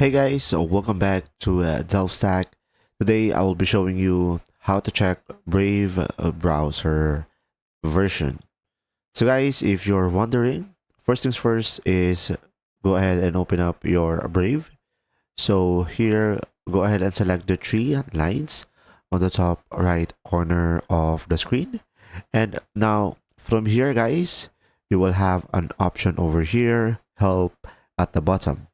Hey guys, so welcome back to Delve Stack. Today I will be showing you how to check Brave browser version. So guys, if you're wondering, first things first is go ahead and open up your Brave. So here, go ahead and select the three lines on the top right corner of the screen. And now from here guys, you will have an option over here, help at the bottom,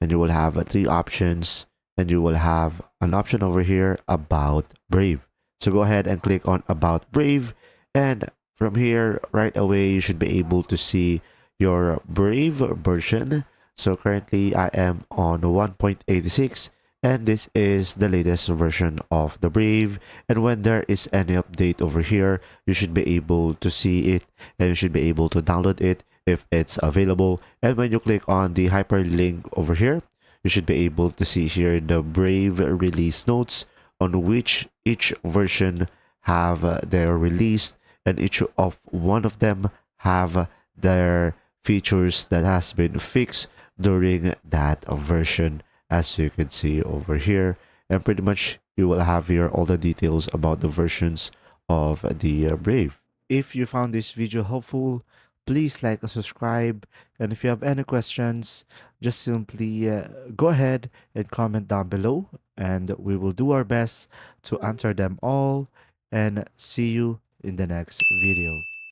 and you will have three options, and you will have an option over here about Brave. So go ahead and click on about Brave, and from here right away you should be able to see your Brave version. So currently I am on 1.86, and this is the latest version of the Brave. And when there is any update over here, you should be able to see it, and you should be able to download it if it's available. And when you click on the hyperlink over here, you should be able to see here the Brave release notes on which each version have their release, and each of one of them have their features that has been fixed during that version, as you can see over here. And pretty much you will have here all the details about the versions of the Brave. If you found this video helpful, please like and subscribe. And if you have any questions, just simply go ahead and comment down below, and we will do our best to answer them all. And see you in the next video.